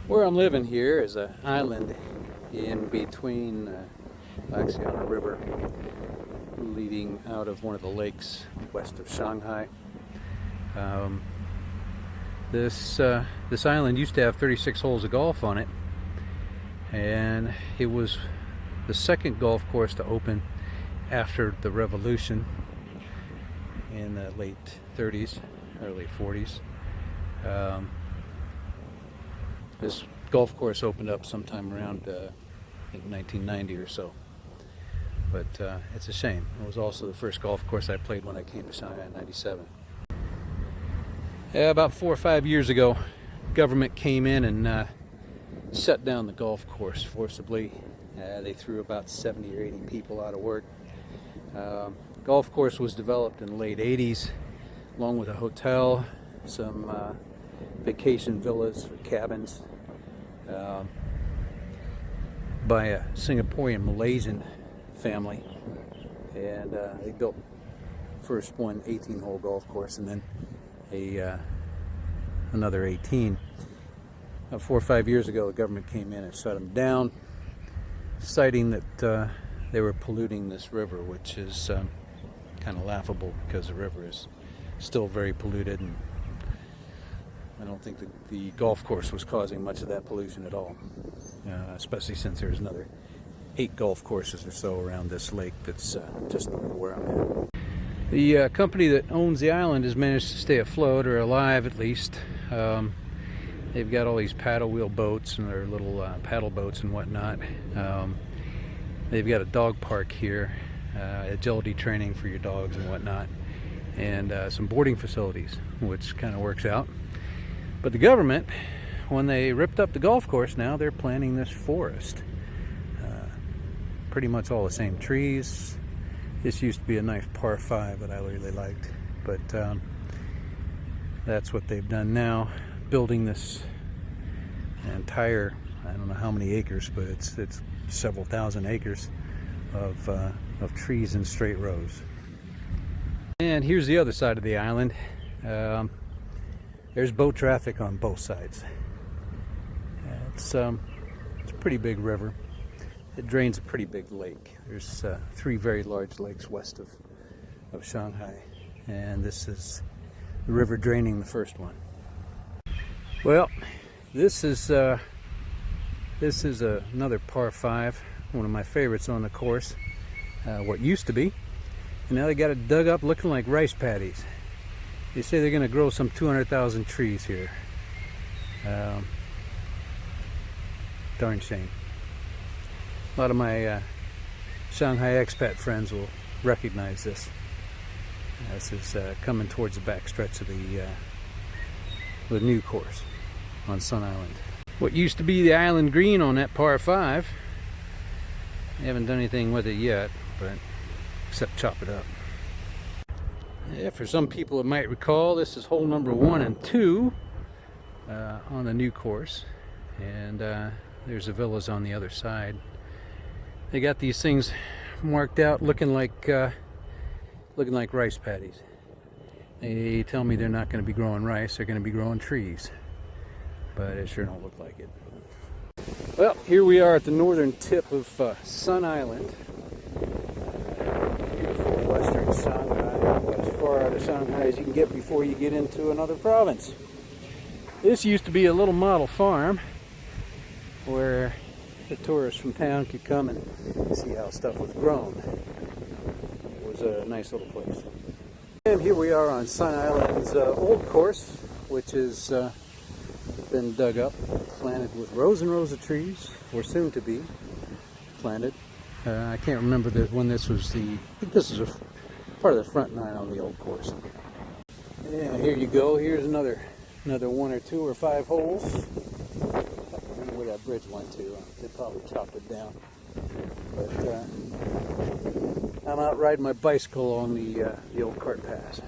Where I'm living here is an island in between, actually on a river leading out of one of the lakes west of Shanghai. This island used to have 36 holes of golf on it, and it was the second golf course to open after the revolution in the late 30s, early 40s. This golf course opened up sometime around I think 1990 or so. But it's a shame. It was also the first golf course I played when I came to Shanghai in '97. Yeah, about 4 or 5 years ago, government came in and shut down the golf course forcibly. They threw about 70 or 80 people out of work. Golf course was developed in the late 80s, along with a hotel, some vacation villas or cabins, by a Singaporean Malaysian family, and they built first one 18-hole golf course and then another 18. 4 or 5 years ago, the government came in and shut them down, citing that they were polluting this river, which is kind of laughable because the river is still very polluted, and I don't think the golf course was causing much of that pollution at all, especially since there's another 8 golf courses or so around this lake that's just north of where I'm at. The company that owns the island has managed to stay afloat, or alive at least. They've got all these paddle wheel boats and their little paddle boats and whatnot. They've got a dog park here, agility training for your dogs and whatnot, and some boarding facilities, which kind of works out. But the government, when they ripped up the golf course, now they're planting this forest. Pretty much all the same trees. This used to be a nice par 5 that I really liked, but that's what they've done now, building this entire, I don't know how many acres, but it's several thousand acres of trees in straight rows. And here's the other side of the island. There's boat traffic on both sides. It's a pretty big river. It drains a pretty big lake. There's 3 very large lakes west of Shanghai, and this is the river draining the first one. Well, this is another par 5, one of my favorites on the course. What used to be, and now they got it dug up looking like rice paddies. They say they're going to grow some 200,000 trees here. Darn shame. A lot of my Shanghai expat friends will recognize this. This is coming towards the back stretch of the new course on Sun Island. What used to be the island green on that par 5, I haven't done anything with it yet, but except chop it up. Yeah, for some people it might recall, this is hole number 1 and 2 on the new course, and there's the villas on the other side. They got these things marked out looking like rice paddies. They tell me they're not going to be growing rice, they're going to be growing trees, but it sure don't look like it. Well, here we are at the northern tip of Sun Island. Beautiful western Shanghai, as far out of Shanghai as you can get before you get into another province. This used to be a little model farm where the tourists from town could come and see how stuff was grown. It was a nice little place. And here we are on Sun Island's old course, which has been dug up, planted with rows and rows of trees, or soon to be planted. I can't remember when this was I think this is a part of the front 9 on the old course. Yeah, here you go. Here's another 1 or 2 or 5 holes. I don't know where that bridge went to. They probably chopped it down. But I'm out riding my bicycle on the old cart path.